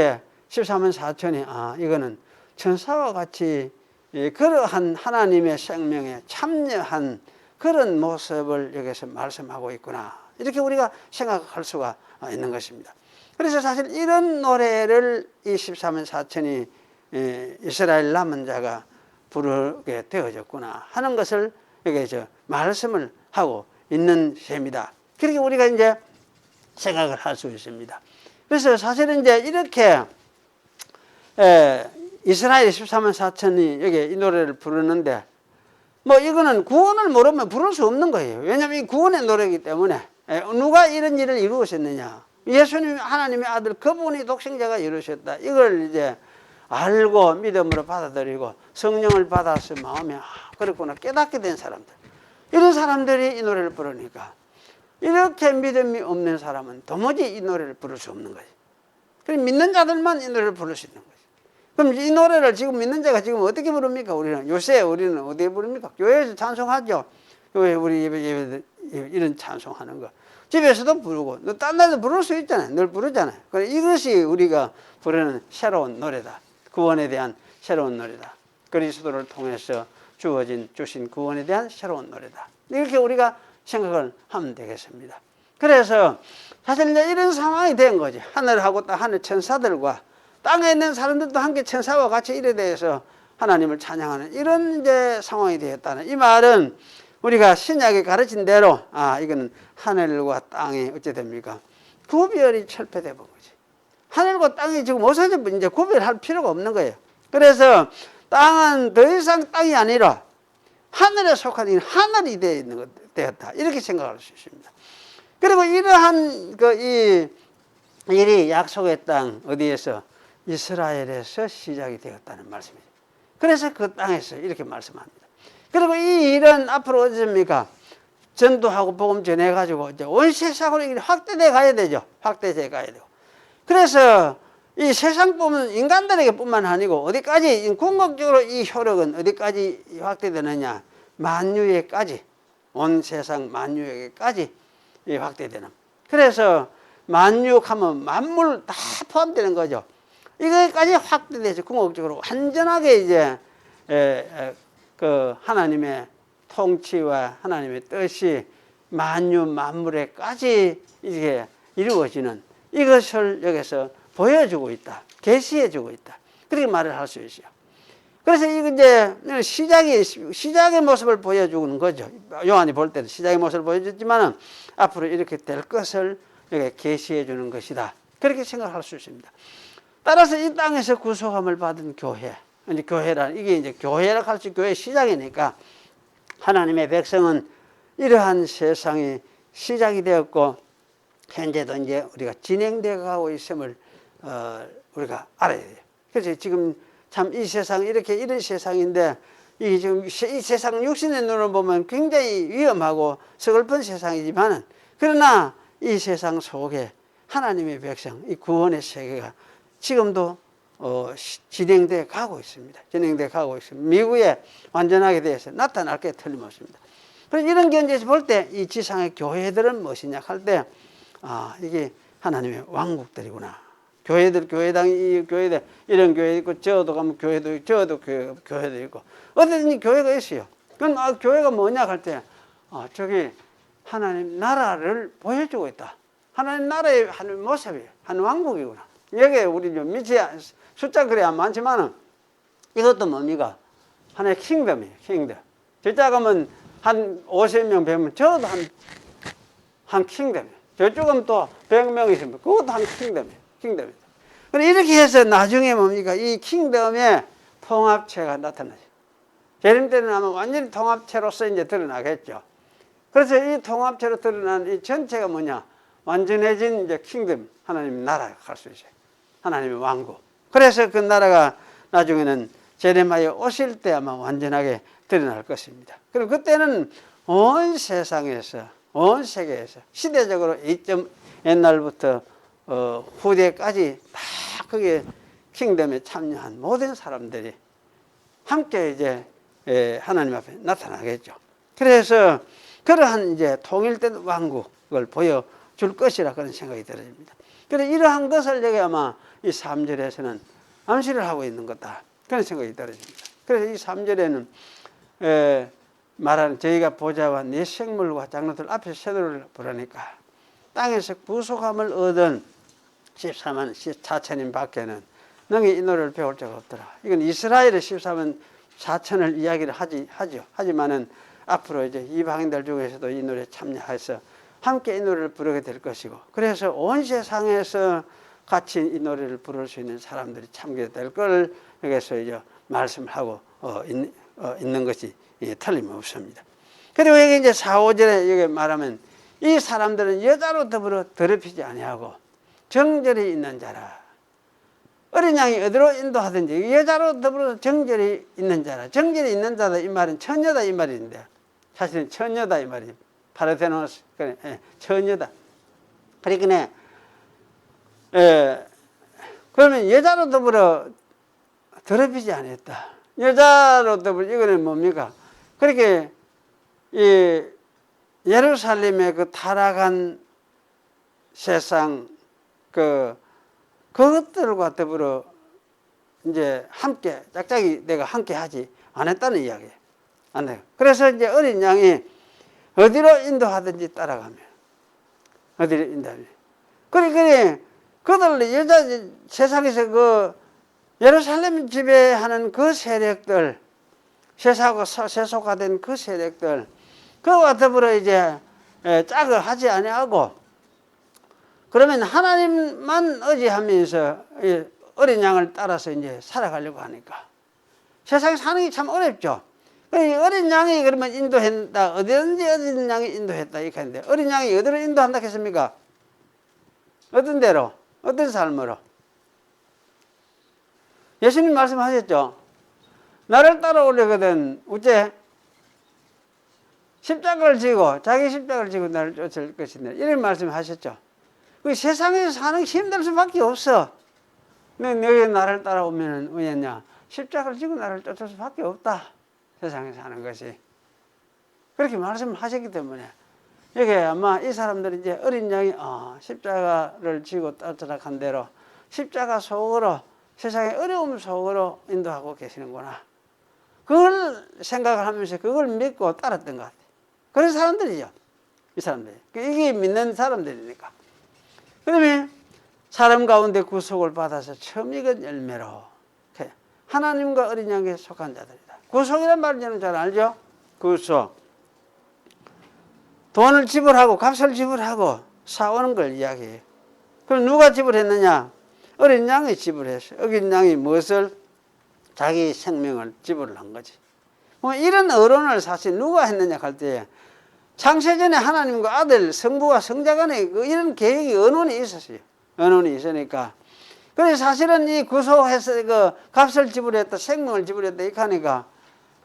14만 4천이 이거는 천사와 같이 그러한 하나님의 생명에 참여한 그런 모습을 여기서 말씀하고 있구나, 이렇게 우리가 생각할 수가 있는 것입니다. 그래서 사실 이런 노래를 이 14만 4천이 이스라엘 남은 자가 부르게 되어졌구나 하는 것을 여기서 말씀을 하고 있는 셈이다. 그렇게 우리가 이제 생각을 할 수 있습니다. 그래서 사실은 이제 이렇게 이스라엘 14만 4천이 여기 이 노래를 부르는데, 뭐 이거는 구원을 모르면 부를 수 없는 거예요. 왜냐하면 이 구원의 노래이기 때문에 누가 이런 일을 이루었느냐, 예수님 하나님의 아들 그분이 독생자가 이루셨다. 이걸 이제 알고 믿음으로 받아들이고 성령을 받아서 마음에 그렇구나 깨닫게 된 사람들, 이런 사람들이 이 노래를 부르니까 이렇게 믿음이 없는 사람은 도무지 이 노래를 부를 수 없는 거지. 그럼 믿는 자들만 이 노래를 부를 수 있는 거지. 그럼 이 노래를 지금 믿는 자가 지금 어떻게 부릅니까? 요새 우리는 어디에 부릅니까? 교회에서 찬송하죠. 교회 우리 예배 이런 찬송하는 거 집에서도 부르고 딴 데도 부를 수 있잖아요. 늘 부르잖아요. 이것이 우리가 부르는 새로운 노래다. 구원에 대한 새로운 노래다. 그리스도를 통해서 주신 구원에 대한 새로운 노래다. 이렇게 우리가 생각을 하면 되겠습니다. 그래서 사실 이제 이런 상황이 된 거지. 하늘하고 하늘 천사들과 땅에 있는 사람들도 함께 천사와 같이 이래 대해서 하나님을 찬양하는 이런 이제 상황이 되었다는 이 말은 우리가 신약에 가르친 대로 이거는 하늘과 땅이 어찌 됩니까? 구별이 철폐되어 본 거지. 하늘과 땅이 지금 없어져 이제 구별할 필요가 없는 거예요. 그래서 땅은 더 이상 땅이 아니라 하늘에 속한 하늘이 되었다. 이렇게 생각할 수 있습니다. 그리고 이러한 이 일이 약속의 땅 어디에서 이스라엘에서 시작이 되었다는 말씀이죠. 그래서 그 땅에서 이렇게 말씀합니다. 그리고 이 일은 앞으로 어떻습니까? 전도하고 복음 전해가지고 이제 온 세상으로 확대돼 가야 되죠. 확대돼 가야 되고. 그래서 이 세상뿐만 인간들에게뿐만 아니고 어디까지 궁극적으로 이 효력은 어디까지 확대되느냐? 만유에까지, 온 세상 만유에게까지 확대되는. 그래서 만유하면 만물 다 포함되는 거죠. 이거까지 확대돼서 궁극적으로 완전하게 이제 그 하나님의 통치와 하나님의 뜻이 만유 만물에까지 이게 이루어지는 이것을 여기서 보여주고 있다. 계시해주고 있다. 그렇게 말을 할 수 있어요. 그래서 이거 이제 시작의 모습을 보여주는 거죠. 요한이 볼 때는 시작의 모습을 보여줬지만은 앞으로 이렇게 될 것을 이렇게 계시해 주는 것이다. 그렇게 생각할 수 있습니다. 따라서 이 땅에서 구속함을 받은 교회, 이제 교회란 이게 이제 교회라 할 수 교회의 시작이니까 하나님의 백성은 이러한 세상이 시작이 되었고 현재도 이제 우리가 진행되어 가고 있음을 우리가 알아야 돼요. 그래서 지금 참 이 세상 이런 세상인데 이 지금 이 세상 육신의 눈으로 보면 굉장히 위험하고 서글픈 세상이지만은 그러나 이 세상 속에 하나님의 백성, 이 구원의 세계가 지금도 진행되어 가고 있습니다. 진행되어 가고 있습니다. 미국에 완전하게 대해서 나타날 게 틀림없습니다. 그래서 이런 견지에서 볼 때 이 지상의 교회들은 무엇이냐 할 때 이게 하나님의 왕국들이구나. 교회당이 교회들 이런 교회 있고 저도 가면 교회도 있고 저도 교회도 있고 어디든지 교회가 있어요. 그럼 교회가 뭐냐 할 때 저기 하나님 나라를 보여주고 있다. 하나님 나라의 한 모습이에요. 한 왕국이구나. 여기에 우리 좀 숫자 그래야 많지만은 이것도 뭡니까? 하나의 킹덤이에요. 킹덤. 저쪽 가면 한 50명, 100명, 저도 한 킹덤이에요. 저쪽은 또 100명 있으면 그것도 한 킹덤이에요. 킹덤이다. 이렇게 해서 나중에 뭡니까? 이 킹덤의 통합체가 나타나죠. 재림 때는 아마 완전히 통합체로서 이제 드러나겠죠. 그래서 이 통합체로 드러난 이 전체가 뭐냐? 완전해진 이제 킹덤, 하나님 나라가 갈 수 있어요. 하나님의 왕국. 그래서 그 나라가 나중에는 제레미야 오실 때 아마 완전하게 드러날 것입니다. 그리고 그때는 온 세상에서, 온 세계에서 시대적으로 옛날부터 후대까지 다 거기에 킹덤에 참여한 모든 사람들이 함께 이제 하나님 앞에 나타나겠죠. 그래서 그러한 이제 통일된 왕국을 보여줄 것이라 그런 생각이 들어집니다. 그래서 이러한 것을 여기 아마 이 3절에서는 암시를 하고 있는 거다. 그런 생각이 들어집니다. 그래서 이 3절에는 말하는 저희가 보좌와 네 생물과 장로들 앞에 새노를 부르니까 땅에서 구속함을 얻은 14만 4천인 밖에는 능히 이 노래를 배울 자가 없더라. 이건 이스라엘의 14만 4천을 이야기를 하죠. 하지만은 앞으로 이제 이방인들 중에서도 이 노래에 참여해서 함께 이 노래를 부르게 될 것이고, 그래서 온 세상에서 같이 이 노래를 부를 수 있는 사람들이 참게 될 걸 여기서 이제 말씀을 하고 있는 것이 틀림없습니다. 그리고 여기 이제 4, 5절에 여기 말하면 이 사람들은 여자로 더불어 더럽히지 아니하고 정절이 있는 자라. 어린 양이 어디로 인도하든지 여자로 더불어 정절이 있는 자라. 정절이 있는 자다 이 말은 처녀다 이 말인데 사실은 처녀다 이 말이 파르테노스 그래 처녀다. 그러니까 그러면 여자로 더불어 더럽히지 않았다. 여자로 더불어 이거는 뭡니까? 그렇게 이 예루살렘의 그 타락한 세상 그것들과 더불어 이제 함께 짝짝이 내가 함께 하지 않았다는 이야기예요. 안 해요. 그래서 이제 어린 양이 어디로 인도하든지 따라가며 어디로 인도하며 그러니까 그들 여자 세상에서 그 예루살렘 지배하는 그 세력들 세속화된 그 세력들 그와 더불어 이제 짝을 하지 아니하고 그러면 하나님만 의지하면서 어린 양을 따라서 이제 살아가려고 하니까 세상에 사는 게 참 어렵죠. 어린 양이 그러면 인도했다. 어디든지 어린 양이 인도했다. 이렇게 하는데 어린 양이 어디로 인도한다 했습니까? 어떤 데로? 어떤 삶으로? 예수님 말씀하셨죠. 나를 따라오려거든 어째? 십자가를 지고 자기 십자가를 지고 나를 쫓을 것이다. 이런 말씀하셨죠. 그 세상에서 사는 게 힘들 수밖에 없어. 너희 나를 따라오면 왜냐? 십자가를 지고 나를 쫓을 수밖에 없다. 세상에 사는 것이. 그렇게 말씀하셨기 때문에 여기 아마 이 사람들이 이제 어린 양이 십자가를 지고 따라간 대로 십자가 속으로 세상의 어려움 속으로 인도하고 계시는구나. 그걸 생각을 하면서 그걸 믿고 따랐던 것 같아요. 그런 사람들이죠. 이 사람들이. 이게 믿는 사람들이니까. 그러면 사람 가운데 구속을 받아서 처음 익은 열매로 하나님과 어린 양에 속한 자들이다. 구속이란 말은 저는 잘 알죠? 구속. 돈을 지불하고 값을 지불하고 사오는 걸 이야기해요. 그럼 누가 지불했느냐? 어린 양이 지불했어요. 어린 양이 무엇을? 자기 생명을 지불을 한 거지. 뭐 이런 어론을 사실 누가 했느냐 할 때 창세전에 하나님과 아들 성부와 성자 간에 이런 계획이 언원이 있었어요. 언원이 있으니까. 그래서 사실은 이 구속해서 그 값을 지불했다, 생명을 지불했다 이렇게 하니까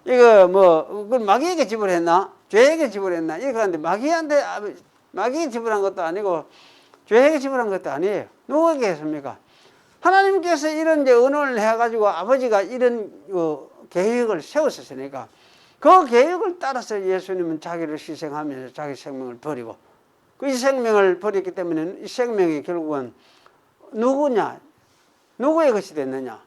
이거 뭐 그걸 마귀에게 지불했나? 죄에게 지불했나? 이렇게 하는데 마귀에게 지불한 것도 아니고 죄에게 지불한 것도 아니에요. 누구에게 했습니까? 하나님께서 이런 이제 언어를 해가지고 아버지가 이런 계획을 세웠었으니까 그 계획을 따라서 예수님은 자기를 희생하면서 자기 생명을 버리고 그 이 생명을 버렸기 때문에 이 생명이 결국은 누구냐? 누구의 것이 됐느냐?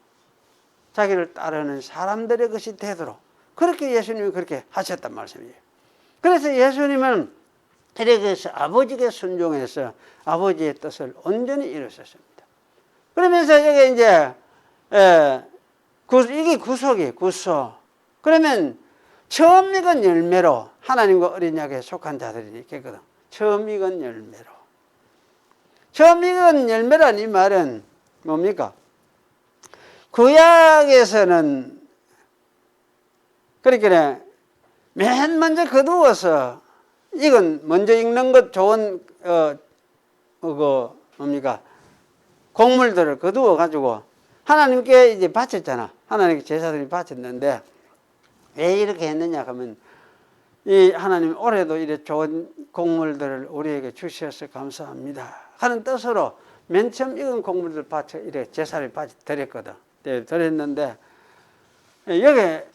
자기를 따르는 사람들의 것이 되도록 그렇게 예수님이 그렇게 하셨단 말씀이에요. 그래서 예수님은 이렇게 해서 아버지께 순종해서 아버지의 뜻을 온전히 이루셨습니다. 그러면서 여기 이제 이게 구속이에요. 구속. 그러면 처음 익은 열매로 하나님과 어린 양에 속한 자들이 있거든. 처음 익은 열매로. 처음 익은 열매란 이 말은 뭡니까? 구약에서는 그렇게 맨 먼저 거두어서 이건 먼저 익는 것 좋은 뭡니까? 곡물들을 거두어 가지고 하나님께 이제 바쳤잖아. 하나님께 제사들이 바쳤는데 왜 이렇게 했느냐 하면 이 하나님 올해도 이래 좋은 곡물들을 우리에게 주셔서 감사합니다 하는 뜻으로 맨 처음 익은 곡물들 바쳐 이래 제사를 바쳐 드렸거든. 드렸는데 여기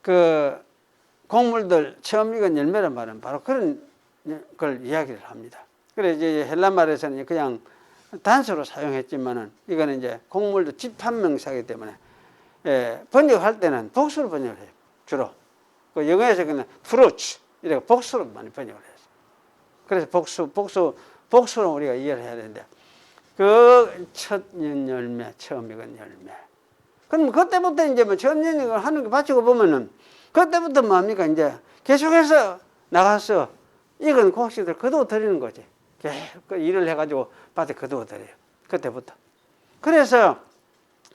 그 곡물들 처음 익은 열매란 말은 바로 그런 걸 이야기를 합니다. 그래 이제 헬라 말에서는 그냥 단수로 사용했지만은 이거는 이제 곡물도 집합명사이기 때문에 번역할 때는 복수로 번역을 해요. 주로. 그 영어에서 그냥 fruits 이렇게 복수로 많이 번역을 해요. 그래서 복수로 우리가 이해를 해야 되는데 그 첫 열매, 처음 익은 열매. 그럼 그때부터 이제 뭐 처음 열매를 하는 거 바치고 보면은 그때부터 뭡니까 이제 계속해서 나가서 익은 곡식들 거두어 드리는 거지. 그 일을 해가지고 밭에 거두어 드려요. 그때부터. 그래서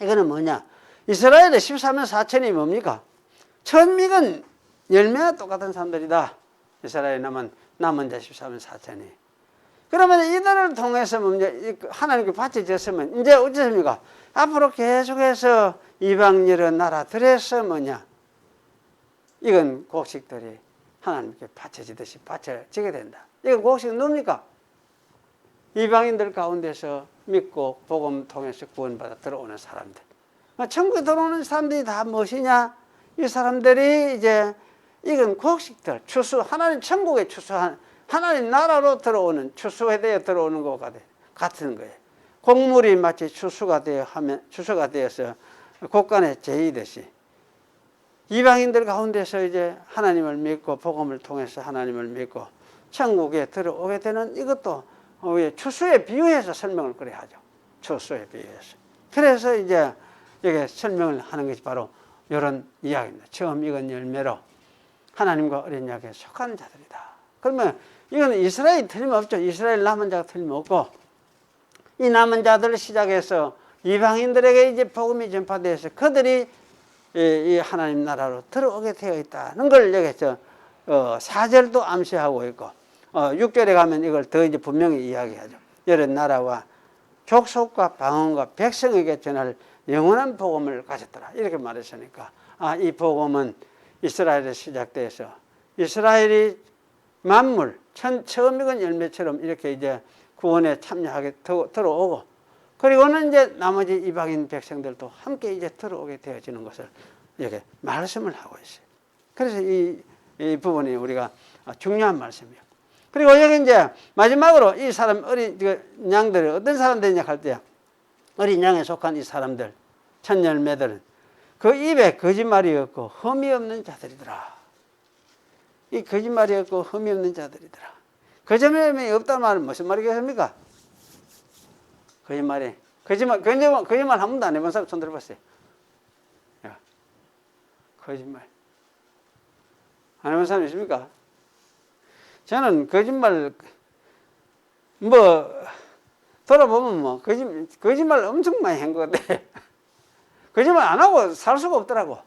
이거는 뭐냐? 이스라엘의 14만 4천이 뭡니까? 처음 익은 열매와 똑같은 사람들이다. 이스라엘 남은 자 14만 4천이. 그러면 이들을 통해서 이제 하나님께 바쳐졌으면 이제 어떻습니까? 앞으로 계속해서 이방 여러 나라들에서 뭐냐? 이건 곡식들이 하나님께 바쳐지듯이 바쳐지게 된다. 이건 곡식은 뭡니까? 이방인들 가운데서 믿고 복음 통해서 구원받아 들어오는 사람들. 천국에 들어오는 사람들이 다 무엇이냐? 이 사람들이 이제 이건 곡식들, 추수, 하나님 천국에 추수한 하나님 나라로 들어오는 추수되어 들어오는 것 같은 거예요. 곡물이 마치 추수가 되어서 곡간에 재이듯이 이방인들 가운데서 이제 하나님을 믿고 복음을 통해서 하나님을 믿고 천국에 들어오게 되는 이것도 추수에 비유해서 설명을 그래 하죠. 추수에 비유해서. 그래서 이제 이게 설명을 하는 것이 바로 이런 이야기입니다. 처음 익은 열매로 하나님과 어린 약에 속한 자들이다. 그러면 이거는 이스라엘이 틀림없죠. 이스라엘 남은 자가 틀림없고 이 남은 자들을 시작해서 이방인들에게 이제 복음이 전파되어서 그들이 이 하나님 나라로 들어오게 되어 있다는 걸 여기서 4절도 암시하고 있고 6절에 가면 이걸 더 이제 분명히 이야기하죠. 여러 나라와 족속과 방언과 백성에게 전할 영원한 복음을 가졌더라. 이렇게 말했으니까 이 복음은 이스라엘에 시작돼서 이스라엘이 만물 처음 익은 열매처럼 이렇게 이제 구원에 참여하게 들어오고 그리고는 이제 나머지 이방인 백성들도 함께 이제 들어오게 되어지는 것을 이렇게 말씀을 하고 있어요. 그래서 이 부분이 우리가 중요한 말씀이에요. 그리고 여기 이제 마지막으로 이 사람 어린 양들이 어떤 사람들이냐 할 때 어린 양에 속한 이 사람들 첫 열매들은 그 입에 거짓말이 없고 흠이 없는 자들이더라. 이 거짓말이 없고 흠이 없는 자들이더라. 거짓말이 없다는 말은 무슨 말이겠습니까? 거짓말 한 번도 안 해본 사람 손 들어봤어요. 야, 거짓말 안 해본 사람 있습니까? 저는 거짓말 돌아보면 거짓말 엄청 많이 한 것 같아. 거짓말 안 하고 살 수가 없더라고.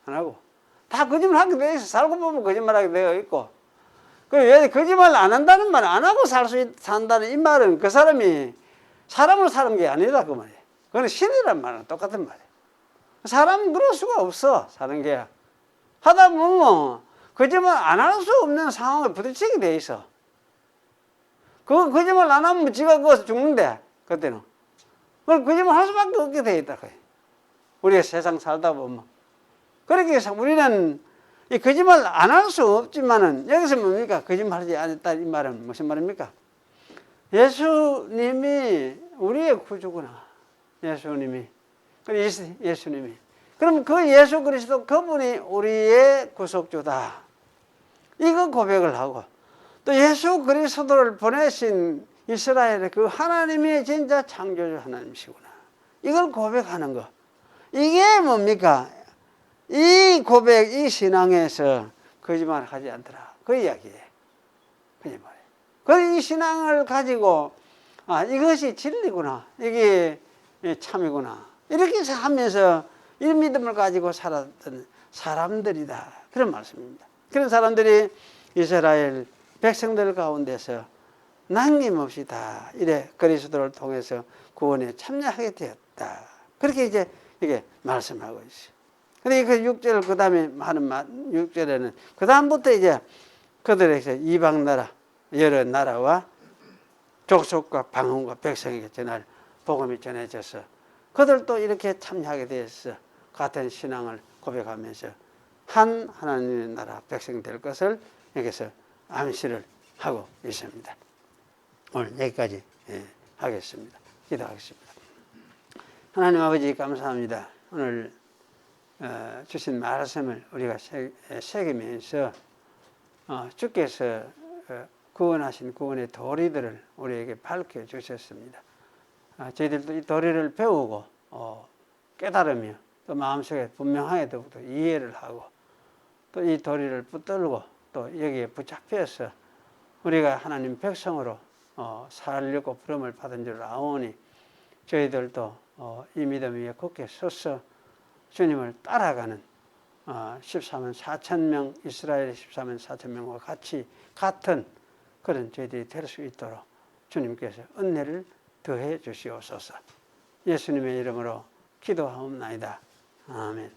안 하고 다 거짓말 하게 되어 있어. 살고 보면 거짓말하게 되어 있고. 왜 거짓말 안 한다는 말, 안 하고 산다는 이 말은 그 사람이 사람으로 사는 게 아니다 그 말이에요. 그건 신이란 말은 똑같은 말이에요. 사람은 그럴 수가 없어 사는 게. 하다 보면 거짓말 안 할 수 없는 상황에 부딪히게 돼 있어. 그 거짓말 안 하면 지가 거기서 죽는데 그때는. 그걸 거짓말 할 수밖에 없게 돼 있다. 우리가 세상 살다 보면. 그렇게 해서 우리는 이 거짓말 안 할 수 없지만은 여기서 뭡니까? 거짓말하지 않았다 이 말은 무슨 말입니까? 예수님이 우리의 구주구나. 예수님이. 예수님이. 그럼 그 예수 그리스도 그분이 우리의 구속주다. 이거 고백을 하고 또 예수 그리스도를 보내신 이스라엘의 그 하나님이 진짜 창조주 하나님이시구나. 이걸 고백하는 거. 이게 뭡니까? 이 고백, 이 신앙에서 거짓말 하지 않더라. 그 이야기예요. 거짓말이에요. 그 이 신앙을 가지고 이것이 진리구나. 이게 참이구나. 이렇게 하면서 이 믿음을 가지고 살았던 사람들이다. 그런 말씀입니다. 그런 사람들이 이스라엘 백성들 가운데서 남김없이 다 이래 그리스도를 통해서 구원에 참여하게 되었다. 그렇게 이제 이게 말씀하고 있어요. 근데 그 6절 그 다음에 하는 말 6절에는 그 다음부터 이제 그들에게서 이방 나라 여러 나라와 족속과 방언과 백성에게 전할 복음이 전해져서 그들도 이렇게 참여하게 되어서 같은 신앙을 고백하면서 한 하나님의 나라 백성 될 것을 여기서 암시를 하고 있습니다. 오늘 여기까지 하겠습니다. 기도하겠습니다. 하나님 아버지 감사합니다. 오늘 주신 말씀을 우리가 새기면서 주께서 구원하신 구원의 도리들을 우리에게 밝혀주셨습니다. 저희들도 이 도리를 배우고 깨달으며 또 마음속에 분명하게 더욱더 이해를 하고 또 이 도리를 붙들고 또 여기에 붙잡혀서 우리가 하나님 백성으로 살려고 부름을 받은 줄 아오니 저희들도 이 믿음 위에 굳게 서서 주님을 따라가는 14만 4천 명 이스라엘의 14만 4천 명과 같은 그런 저희들이 될 수 있도록 주님께서 은혜를 더해 주시옵소서. 예수님의 이름으로 기도하옵나이다. 아멘.